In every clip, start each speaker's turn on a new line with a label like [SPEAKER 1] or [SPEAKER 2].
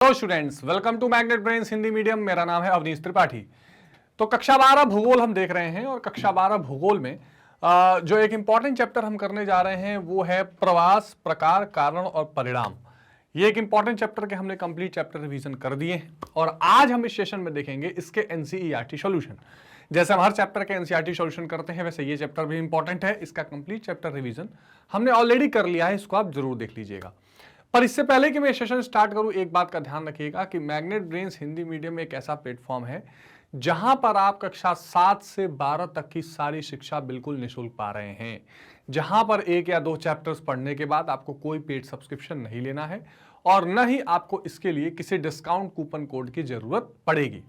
[SPEAKER 1] Hello students, welcome to Magnet Brains Hindi medium. मेरा नाम है अवनीश त्रिपाठी। तो कक्षा 12 भूगोल हम देख रहे हैं और कक्षा 12 भूगोल में जो एक इंपॉर्टेंट चैप्टर हम करने जा रहे हैं वो है प्रवास, प्रकार, कारण और परिणाम। ये एक इंपॉर्टेंट चैप्टर के हमने कंप्लीट चैप्टर रिवीजन कर दिए हैं और आज हम इस सेशन में देखेंगे इसके एनसीईआरटी सॉल्यूशन। जैसे हम हर चैप्टर के एनसीईआरटी सॉल्यूशन करते हैं वैसे ये चैप्टर भी इंपॉर्टेंट है। इसका कंप्लीट चैप्टर रिवीजन हमने ऑलरेडी कर लिया है, इसको आप जरूर देख लीजिएगा। पर इससे पहले कि मैं सेशन स्टार्ट करूं, एक बात का ध्यान रखिएगा कि मैग्नेट ब्रेन्स हिंदी मीडियम एक ऐसा प्लेटफॉर्म है जहां पर आप कक्षा 7 से 12 तक की सारी शिक्षा बिल्कुल निःशुल्क पा रहे हैं, जहां पर 1 या 2 चैप्टर्स पढ़ने के बाद आपको कोई पेड सब्सक्रिप्शन नहीं लेना है और न ही आपको इसके लिए किसी डिस्काउंट कूपन कोड की जरूरत पड़ेगी।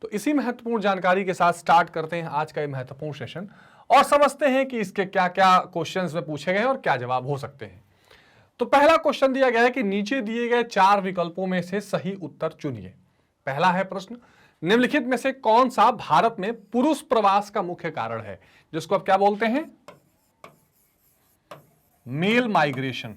[SPEAKER 1] तो इसी महत्वपूर्ण जानकारी के साथ स्टार्ट करते हैं आज का ये महत्वपूर्ण सेशन और समझते हैं कि इसके क्या क्या क्वेश्चंस में पूछे गए और क्या जवाब हो सकते हैं। तो पहला क्वेश्चन दिया गया है कि नीचे दिए गए 4 विकल्पों में से सही उत्तर चुनिए। पहला है प्रश्न, निम्नलिखित में से कौन सा भारत में पुरुष प्रवास का मुख्य कारण है, जिसको आप क्या बोलते हैं, मेल माइग्रेशन।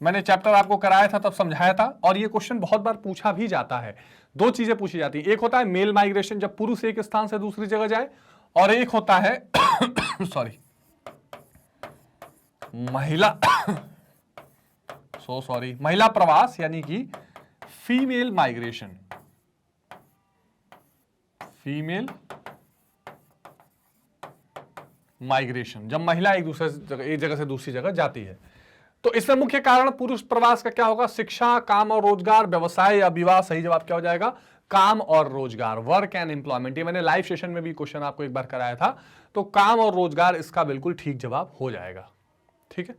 [SPEAKER 1] मैंने चैप्टर आपको कराया था तब समझाया था और ये क्वेश्चन बहुत बार पूछा भी जाता है। 2 चीजें पूछी जाती है, एक होता है मेल माइग्रेशन जब पुरुष एक स्थान से दूसरी जगह जाए, और एक होता है सॉरी महिला प्रवास यानी कि फीमेल माइग्रेशन। फीमेल माइग्रेशन जब महिला एक जगह से दूसरी जगह जाती है। तो इसमें मुख्य कारण पुरुष प्रवास का क्या होगा, शिक्षा, काम और रोजगार, व्यवसाय या विवाह। सही जवाब क्या हो जाएगा, काम और रोजगार, वर्क एंड एम्प्लॉयमेंट। ये मैंने लाइव सेशन में भी क्वेश्चन आपको एक बार कराया था, तो काम और रोजगार इसका बिल्कुल ठीक जवाब हो जाएगा। ठीक है,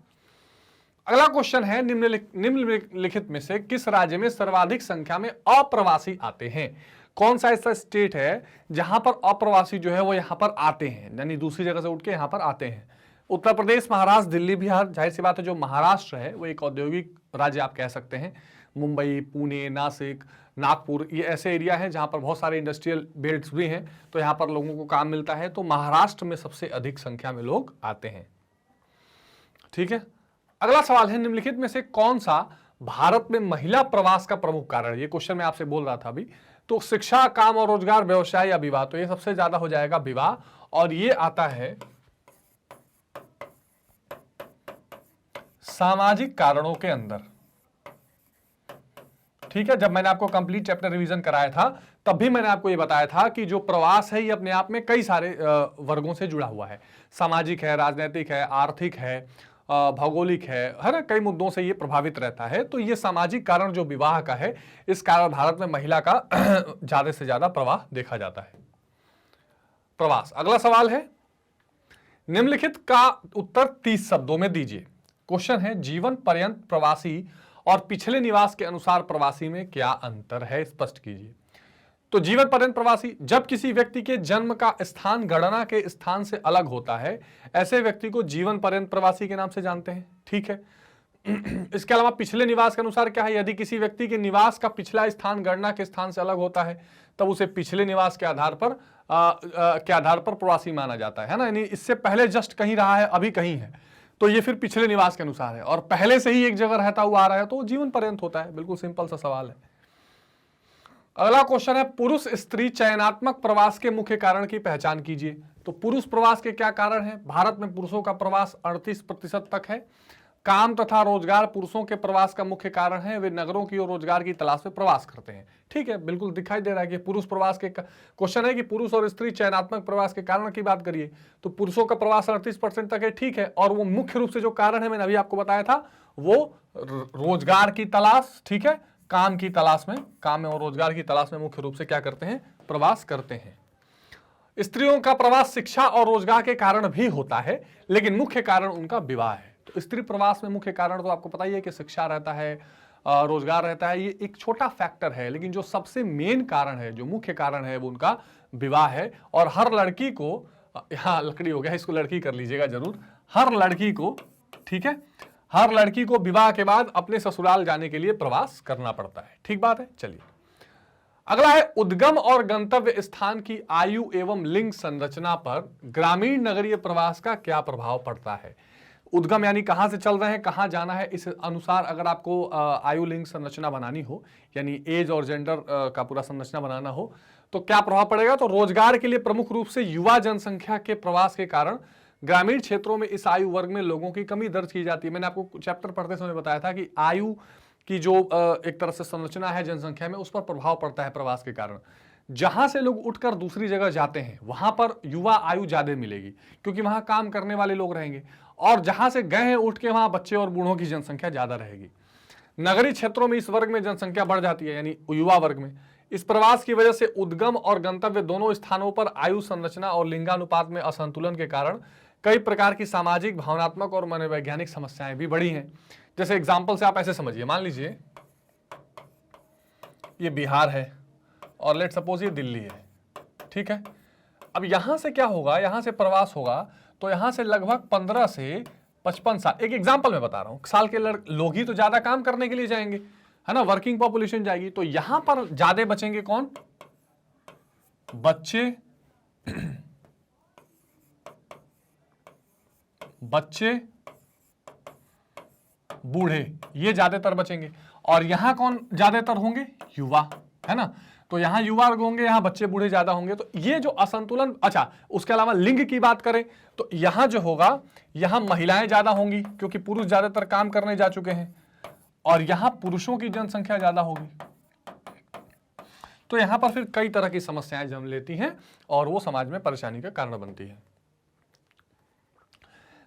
[SPEAKER 1] अगला क्वेश्चन है, निम्नलिखित में से किस राज्य में सर्वाधिक संख्या में अप्रवासी आते हैं। कौन सा ऐसा स्टेट है जहां पर अप्रवासी जो है वो यहां पर आते हैं, यानी दूसरी जगह से उठ के यहां पर आते हैं। उत्तर प्रदेश, महाराष्ट्र, दिल्ली, बिहार। जाहिर सी बात है जो महाराष्ट्र है वो एक औद्योगिक राज्य आप कह सकते हैं। मुंबई, पुणे, नासिक, नागपुर, ये ऐसे एरिया हैं जहां पर बहुत सारे इंडस्ट्रियल बेल्ट्स भी हैं, तो यहां पर लोगों को काम मिलता है। तो महाराष्ट्र में सबसे अधिक संख्या में लोग आते हैं। ठीक है, अगला सवाल है, निम्नलिखित में से कौन सा भारत में महिला प्रवास का प्रमुख कारण है। ये क्वेश्चन मैं आपसे बोल रहा था अभी। तो शिक्षा, काम और रोजगार, व्यवसाय या विवाह। तो ये सबसे ज्यादा हो जाएगा विवाह, और ये आता है सामाजिक कारणों के अंदर। ठीक है, जब मैंने आपको कंप्लीट चैप्टर रिवीजन कराया था तब भी मैंने आपको ये बताया था कि जो प्रवास है ये अपने आप में कई सारे वर्गों से जुड़ा हुआ है। सामाजिक है, राजनीतिक है, आर्थिक है, भौगोलिक है ना, कई मुद्दों से ये प्रभावित रहता है। तो ये सामाजिक कारण जो विवाह का है, इस कारण भारत में महिला का ज्यादा से ज्यादा प्रवाह देखा जाता है, प्रवास। अगला सवाल है, निम्नलिखित का उत्तर 30 शब्दों में दीजिए। क्वेश्चन है, जीवन पर्यंत प्रवासी और पिछले निवास के अनुसार प्रवासी में क्या अंतर है, स्पष्ट कीजिए। तो जीवन पर्यंत प्रवासी, जब किसी व्यक्ति के जन्म का स्थान गणना के स्थान से अलग होता है, ऐसे व्यक्ति को जीवन पर्यंत प्रवासी के नाम से जानते हैं। ठीक है, इसके अलावा पिछले निवास के अनुसार क्या है, यदि किसी व्यक्ति के निवास का पिछला स्थान गणना के स्थान से अलग होता है तब उसे पिछले निवास के आधार पर प्रवासी माना जाता है ना, यानी इससे पहले जस्ट कहीं रहा है, अभी कहीं है, तो ये फिर पिछले निवास के अनुसार है, और पहले से ही एक जगह रहता हुआ आ रहा है तो जीवन पर्यंत होता है। बिल्कुल सिंपल सा सवाल है। अगला क्वेश्चन है, पुरुष स्त्री चयनात्मक प्रवास के मुख्य कारण की पहचान कीजिए। तो पुरुष प्रवास के क्या कारण है। भारत में पुरुषों का प्रवास 38% तक है। काम तथा रोजगार पुरुषों के प्रवास का मुख्य कारण है, वे नगरों की और रोजगार की तलाश में प्रवास करते हैं। ठीक है, बिल्कुल दिखाई दे रहा है कि पुरुष प्रवास के क्वेश्चन है कि पुरुष और स्त्री चयनात्मक प्रवास के कारण की बात करिए तो पुरुषों का प्रवास 38% तक है। ठीक है, और वो मुख्य रूप से जो कारण है मैंने अभी आपको बताया था, वो रोजगार की तलाश, ठीक है, काम की तलाश में, काम और रोजगार की तलाश में मुख्य रूप से क्या करते हैं, प्रवास करते हैं। स्त्रियों का प्रवास शिक्षा और रोजगार के कारण भी होता है, लेकिन मुख्य कारण उनका विवाह है। तो स्त्री प्रवास में मुख्य कारण तो आपको पता ही है कि शिक्षा रहता है, रोजगार रहता है, ये एक छोटा फैक्टर है, लेकिन जो सबसे मेन कारण है, जो मुख्य कारण है, वो उनका विवाह है। और हर लड़की को, यहाँ लकड़ी हो गया, इसको लड़की कर लीजिएगा जरूर, हर लड़की को, ठीक है, हर लड़की को विवाह के बाद अपने ससुराल जाने के लिए प्रवास करना पड़ता है। ठीक बात है। चलिए अगला है, उद्गम और गंतव्य स्थान की आयु एवं लिंग संरचना पर ग्रामीण नगरीय प्रवास का क्या प्रभाव पड़ता है। उद्गम यानी कहां से चल रहे हैं, कहां जाना है, इस अनुसार अगर आपको आयु लिंग संरचना बनानी हो, यानी एज और जेंडर का पूरा संरचना बनाना हो, तो क्या प्रभाव पड़ेगा? तो रोजगार के लिए प्रमुख रूप से युवा जनसंख्या के प्रवास के कारण ग्रामीण क्षेत्रों में इस आयु वर्ग में लोगों की कमी दर्ज की जाती है। मैंने आपको चैप्टर पढ़ते समय बताया था कि आयु की जो एक तरह से संरचना है जनसंख्या में, उस पर प्रभाव पड़ता है प्रवास के कारण। जहां से लोग उठकर दूसरी जगह जाते हैं वहां पर युवा आयु ज्यादा मिलेगी, क्योंकि वहां काम करने वाले लोग रहेंगे, और जहां से गए हैं उठ के वहां बच्चे और बूढ़ों की जनसंख्या ज्यादा रहेगी। नगरीय क्षेत्रों में इस वर्ग में जनसंख्या बढ़ जाती है, यानी युवा वर्ग में। इस प्रवास की वजह से उद्गम और गंतव्य दोनों स्थानों पर आयु संरचना और लिंगानुपात में असंतुलन के कारण कई प्रकार की सामाजिक, भावनात्मक और मनोवैज्ञानिक समस्याएं भी बढ़ी हैं। जैसे एग्जाम्पल से आप ऐसे समझिए, मान लीजिए ये बिहार है और लेट सपोज ये दिल्ली है, ठीक है। अब यहां से क्या होगा, यहां से प्रवास होगा तो यहां से लगभग 15 से 55 साल, एक एग्जाम्पल मैं बता रहा हूं, साल के लोग ही तो ज्यादा काम करने के लिए जाएंगे, है ना, वर्किंग पॉपुलेशन जाएगी, तो यहां पर ज्यादा बचेंगे कौन? बच्चे, बूढ़े, ये ज्यादातर बचेंगे। और यहां कौन ज्यादातर होंगे? युवा, है ना। तो यहां युवा होंगे, यहां बच्चे बूढ़े ज्यादा होंगे। तो ये जो असंतुलन, अच्छा उसके अलावा लिंग की बात करें तो यहां जो होगा, यहां महिलाएं ज्यादा होंगी क्योंकि पुरुष ज्यादातर काम करने जा चुके हैं, और यहां पुरुषों की जनसंख्या ज्यादा होगी। तो यहां पर फिर कई तरह की समस्याएं जन्म लेती हैं और वो समाज में परेशानी का कारण बनती है।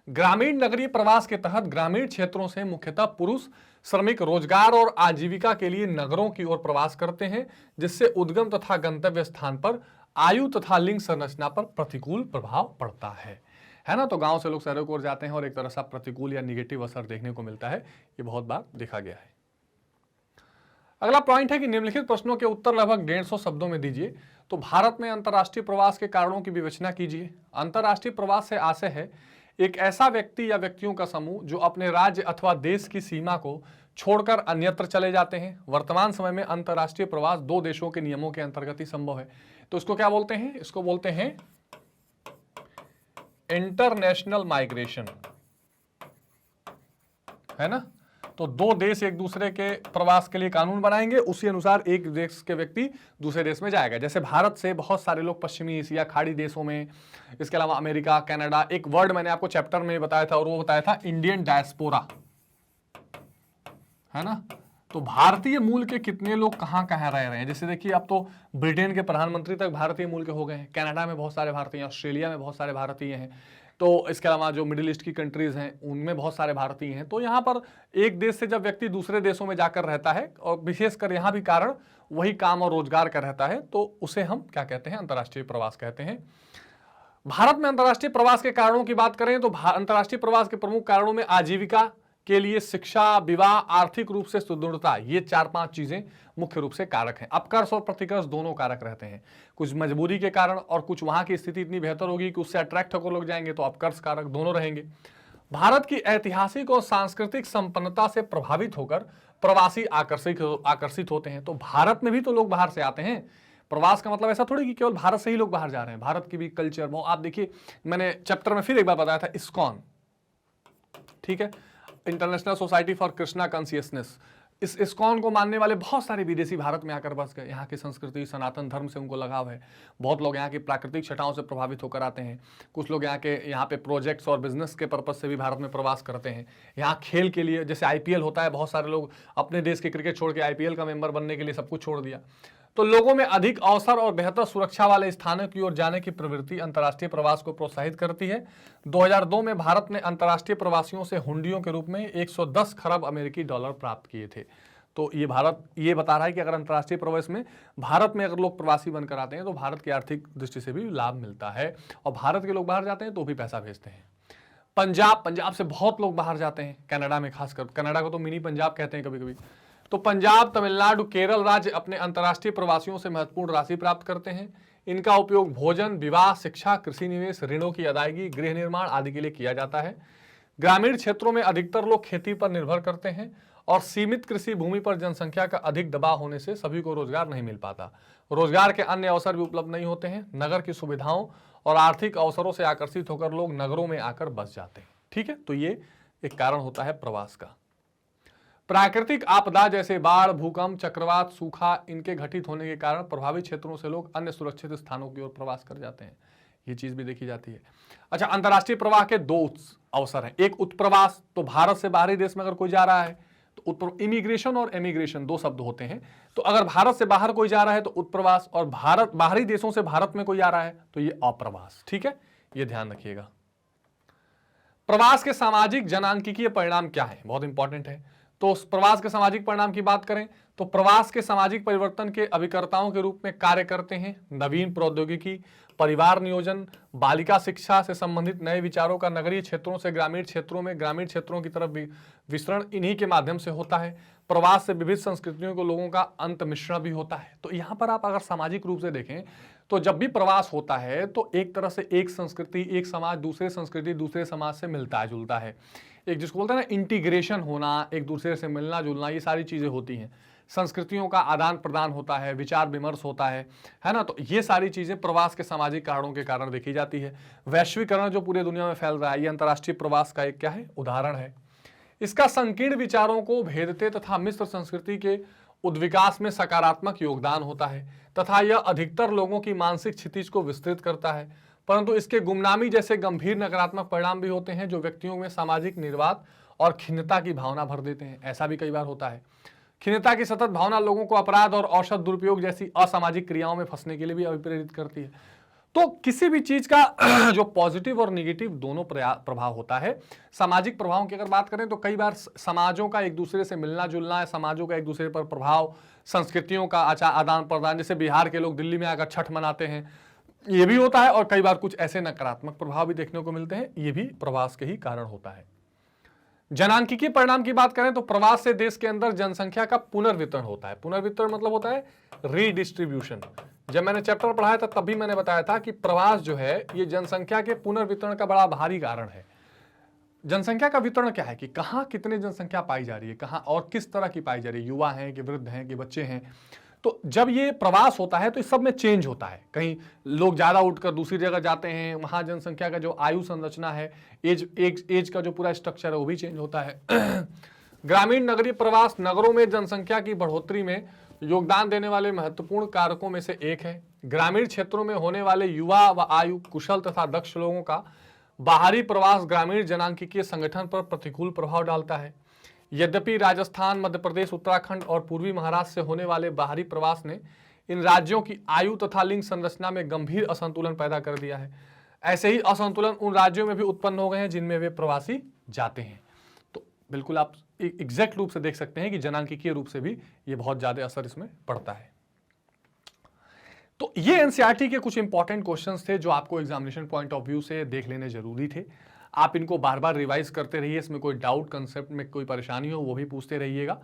[SPEAKER 1] ग्रामीण नगरीय प्रवास के तहत ग्रामीण क्षेत्रों से मुख्यतः पुरुष श्रमिक रोजगार और आजीविका के लिए नगरों की ओर प्रवास करते हैं, जिससे उद्गम तथा गंतव्य स्थान पर आयु तथा लिंग संरचना पर प्रतिकूल प्रभाव पड़ता है ना। तो गांव से लोग शहरों की ओर जाते हैं और एक तरह से प्रतिकूल या निगेटिव असर देखने को मिलता है, ये बहुत बार देखा गया है। अगला पॉइंट है कि निम्नलिखित प्रश्नों के उत्तर लगभग 150 शब्दों में दीजिए। तो भारत में अंतर्राष्ट्रीय प्रवास के कारणों की विवेचना कीजिए। अंतर्राष्ट्रीय प्रवास से आशय है एक ऐसा व्यक्ति या व्यक्तियों का समूह जो अपने राज्य अथवा देश की सीमा को छोड़कर अन्यत्र चले जाते हैं। वर्तमान समय में अंतर्राष्ट्रीय प्रवास 2 देशों के नियमों के अंतर्गत ही संभव है। तो इसको क्या बोलते हैं? इसको बोलते हैं इंटरनेशनल माइग्रेशन, है ना। तो 2 देश एक दूसरे के प्रवास के लिए कानून बनाएंगे, उसी अनुसार एक देश के व्यक्ति दूसरे देश में जाएगा। जैसे भारत से बहुत सारे लोग पश्चिमी एशिया, खाड़ी देशों में, इसके अलावा अमेरिका, कनाडा, एक वर्ड मैंने आपको चैप्टर में बताया था और वो बताया था इंडियन डायस्पोरा, है ना। तो भारतीय मूल के कितने लोग कहां कहां रह रहे हैं? जैसे देखिए अब तो ब्रिटेन के प्रधानमंत्री तक भारतीय मूल के हो गए हैं, कनाडा में बहुत सारे भारतीय हैं, ऑस्ट्रेलिया में बहुत सारे भारतीय हैं, तो इसके अलावा जो मिडिल ईस्ट की कंट्रीज हैं उनमें बहुत सारे भारतीय हैं। तो यहाँ पर एक देश से जब व्यक्ति दूसरे देशों में जाकर रहता है और विशेषकर यहाँ भी कारण वही काम और रोजगार का रहता है, तो उसे हम क्या कहते हैं? अंतर्राष्ट्रीय प्रवास कहते हैं। भारत में अंतर्राष्ट्रीय प्रवास के कारणों की बात करें तो अंतर्राष्ट्रीय प्रवास के प्रमुख कारणों में आजीविका के लिए शिक्षा, विवाह, आर्थिक रूप से सुदृढ़ता, ये 4-5 चीजें मुख्य रूप से कारक हैं। अपकर्ष और प्रतिकर्ष दोनों कारक रहते हैं, कुछ मजबूरी के कारण और कुछ वहां की स्थिति इतनी बेहतर होगी कि उससे अट्रैक्ट होकर लोग जाएंगे, तो अपकर्ष कारक दोनों रहेंगे। भारत की ऐतिहासिक और सांस्कृतिक संपन्नता से प्रभावित होकर प्रवासी आकर्षित होते हैं। तो भारत में भी तो लोग बाहर से आते हैं। प्रवास का मतलब ऐसा थोड़ी कि केवल भारत से ही लोग बाहर जा रहे हैं, भारत की भी कल्चर, आप देखिए मैंने चैप्टर में फिर एक बार बताया था इस्कॉन, ठीक है, international society for Krishna consciousness. इस इस्कॉन को मानने वाले बहुत सारे विदेशी भारत में आकर बस गए। यहाँ की संस्कृति, सनातन धर्म से उनको लगाव है। बहुत लोग यहाँ की प्राकृतिक छटाओं से प्रभावित होकर आते हैं। कुछ लोग यहाँ पे प्रोजेक्ट्स और बिजनेस के पर्पज से भी भारत में प्रवास करते हैं। यहाँ खेल के लिए, जैसे IPL होता है, बहुत सारे लोग अपने देश के क्रिकेट छोड़ के IPL का मेंबर बनने के लिए सब कुछ छोड़ दिया। तो लोगों में अधिक अवसर और बेहतर सुरक्षा वाले स्थानों की ओर जाने की प्रवृत्ति अंतर्राष्ट्रीय प्रवास को प्रोत्साहित करती है। 2002 में भारत ने अंतर्राष्ट्रीय प्रवासियों से हुंडियों के रूप में 110 खरब अमेरिकी डॉलर प्राप्त किए थे। तो ये भारत ये बता रहा है कि अगर अंतर्राष्ट्रीय प्रवास में भारत में अगर लोग प्रवासी बनकर आते हैं तो भारत की आर्थिक दृष्टि से भी लाभ मिलता है, और भारत के लोग बाहर जाते हैं तो भी पैसा भेजते हैं। पंजाब से बहुत लोग बाहर जाते हैं, कनाडा में खासकर, कनाडा को तो मिनी पंजाब कहते हैं कभी कभी। तो पंजाब, तमिलनाडु, केरल राज्य अपने अंतर्राष्ट्रीय प्रवासियों से महत्वपूर्ण राशि प्राप्त करते हैं। इनका उपयोग भोजन, विवाह, शिक्षा, कृषि निवेश, ऋणों की अदायगी, गृह निर्माण आदि के लिए किया जाता है। ग्रामीण क्षेत्रों में अधिकतर लोग खेती पर निर्भर करते हैं और सीमित कृषि भूमि पर जनसंख्या का अधिक दबाव होने से सभी को रोजगार नहीं मिल पाता। रोजगार के अन्य अवसर भी उपलब्ध नहीं होते हैं। नगर की सुविधाओं और आर्थिक अवसरों से आकर्षित होकर लोग नगरों में आकर बस जाते हैं। ठीक है, तो ये एक कारण होता है प्रवास का। प्राकृतिक आपदा जैसे बाढ़, भूकंप, चक्रवात, सूखा, इनके घटित होने के कारण प्रभावित क्षेत्रों से लोग अन्य सुरक्षित स्थानों की ओर प्रवास कर जाते हैं। ये चीज भी देखी जाती है। अच्छा, अंतर्राष्ट्रीय प्रवाह के दो अवसर हैं। एक उत्प्रवास, तो भारत से बाहरी देश में अगर कोई जा रहा है तो इमिग्रेशन और एमिग्रेशन दो शब्द होते हैं। तो अगर भारत से बाहर कोई जा रहा है तो उत्प्रवास, और भारत बाहरी देशों से भारत में कोई आ रहा है तो ये अप्रवास। ठीक है, ये ध्यान रखिएगा। प्रवास के सामाजिक जनांकिकीय परिणाम क्या है, बहुत इंपॉर्टेंट है। तो प्रवास के सामाजिक परिणाम की बात करें तो प्रवास के सामाजिक परिवर्तन के अभिकर्ताओं के रूप में कार्य करते हैं नवीन प्रौद्योगिकी, परिवार नियोजन, बालिका शिक्षा से संबंधित नए विचारों का नगरीय क्षेत्रों से ग्रामीण क्षेत्रों में, ग्रामीण क्षेत्रों की तरफ विस्तरण इन्हीं के माध्यम से होता है। प्रवास से विविध संस्कृतियों को लोगों का अंत मिश्रण भी होता है। तो यहाँ पर आप अगर सामाजिक रूप से देखें तो जब भी प्रवास होता है तो एक तरह से एक संस्कृति, एक समाज दूसरे संस्कृति, दूसरे समाज से मिलता जुलता है। एक जिसको बोलते हैं ना इंटीग्रेशन होना, एक दूसरे से मिलना जुलना, ये सारी चीजें होती हैं। संस्कृतियों का आदान प्रदान होता है, विचार विमर्श होता है ना। तो ये सारी चीजें प्रवास के सामाजिक कारणों के कारण देखी जाती है। वैश्वीकरण जो पूरे दुनिया में फैल रहा है, ये अंतर्राष्ट्रीय प्रवास का एक क्या है, उदाहरण है। इसका संकीर्ण विचारों को भेदते तथा मिश्र संस्कृति के उद्विकास में सकारात्मक योगदान होता है तथा यह अधिकतर लोगों की मानसिक क्षितिज को विस्तृत करता है, परंतु इसके गुमनामी जैसे गंभीर नकारात्मक परिणाम भी होते हैं जो व्यक्तियों में सामाजिक निर्वात और खिन्नता की भावना भर देते हैं। ऐसा भी कई बार होता है। खिन्नता की सतत भावना लोगों को अपराध और औषध दुरुपयोग जैसी असामाजिक क्रियाओं में फंसने के लिए भी अभिप्रेरित करती है। तो किसी भी चीज का जो पॉजिटिव और निगेटिव दोनों प्रभाव होता है। सामाजिक प्रभावों की अगर बात करें तो कई बार समाजों का एक दूसरे से मिलना जुलना है, समाजों का एक दूसरे पर प्रभाव, संस्कृतियों का आदान प्रदान, जैसे बिहार के लोग दिल्ली में आकर छठ मनाते हैं, ये भी होता है। और कई बार कुछ ऐसे नकारात्मक प्रभाव भी देखने को मिलते हैं, ये भी प्रवास के ही कारण होता है। जनांकिकीय परिणाम की बात करें तो प्रवास से देश के अंदर जनसंख्या का पुनर्वितरण होता है। पुनर्वितरण मतलब होता है रीडिस्ट्रीब्यूशन। जब मैंने चैप्टर पढ़ाया था तब भी मैंने बताया था कि प्रवास जो है ये जनसंख्या के पुनर्वितरण का बड़ा भारी कारण है। जनसंख्या का वितरण क्या है कि कहाँ कितने जनसंख्या पाई जा रही है, कहाँ और किस तरह की पाई जा रही है, युवा हैं कि वृद्ध हैं कि बच्चे हैं। तो जब ये प्रवास होता है तो इस सब में चेंज होता है। कहीं लोग ज्यादा उठकर दूसरी जगह जाते हैं, वहां जनसंख्या का जो आयु संरचना है, एज का जो पूरा स्ट्रक्चर है वो भी चेंज होता है। ग्रामीण नगरीय प्रवास नगरों में जनसंख्या की बढ़ोतरी में योगदान देने वाले महत्वपूर्ण कारकों में से एक है। ग्रामीण क्षेत्रों में होने वाले युवा व आयु कुशल तथा दक्ष लोगों का बाहरी प्रवास ग्रामीण जनांकिकीय संगठन पर प्रतिकूल प्रभाव डालता है। यद्यपि राजस्थान, मध्य प्रदेश, उत्तराखंड और पूर्वी महाराष्ट्र से होने वाले बाहरी प्रवास ने इन राज्यों की आयु तथा लिंग संरचना में गंभीर असंतुलन पैदा कर दिया है। ऐसे ही असंतुलन उन राज्यों में भी उत्पन्न हो गए हैं जिनमें वे प्रवासी जाते हैं। तो बिल्कुल आप एग्जैक्ट रूप से देख सकते हैं कि जनांकिकीय रूप से भी ये बहुत ज्यादा असर इसमें पड़ता है। तो ये एनसीईआरटी के कुछ इंपॉर्टेंट क्वेश्चंस थे जो आपको एग्जामिनेशन पॉइंट ऑफ व्यू से देख लेने जरूरी थे। आप इनको बार बार रिवाइज करते रहिए, इसमें कोई डाउट, कंसेप्ट में कोई परेशानी हो वो भी पूछते रहिएगा।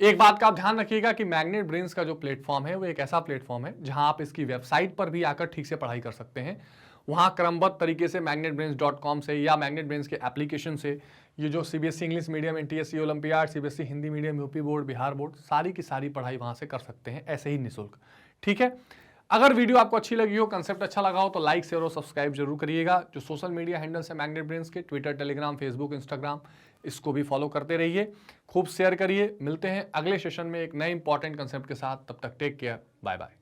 [SPEAKER 1] एक बात का आप ध्यान रखिएगा कि मैग्नेट ब्रेन्स का जो प्लेटफॉर्म है वो एक ऐसा प्लेटफॉर्म है जहां आप इसकी वेबसाइट पर भी आकर ठीक से पढ़ाई कर सकते हैं। वहां क्रमबद्ध तरीके से magnetbrains.com से या मैग्नेट ब्रेन्स के एप्लीकेशन से ये जो CBSE English medium, NTSC olympiad, CBSE Hindi medium, UP board, Bihar board, सारी की सारी पढ़ाई वहां से कर सकते हैं ऐसे ही निःशुल्क। ठीक है, अगर वीडियो आपको अच्छी लगी हो, कंसेप्ट अच्छा लगा हो तो लाइक, शेयर और सब्सक्राइब जरूर करिएगा। जो सोशल मीडिया हैंडल्स है मैग्नेट ब्रेन्स के, ट्विटर, टेलीग्राम, फेसबुक, इंस्टाग्राम, इसको भी फॉलो करते रहिए, खूब शेयर करिए। मिलते हैं अगले सेशन में एक नए इंपॉर्टेंट कंसेप्ट के साथ। तब तक टेक केयर, बाय बाय।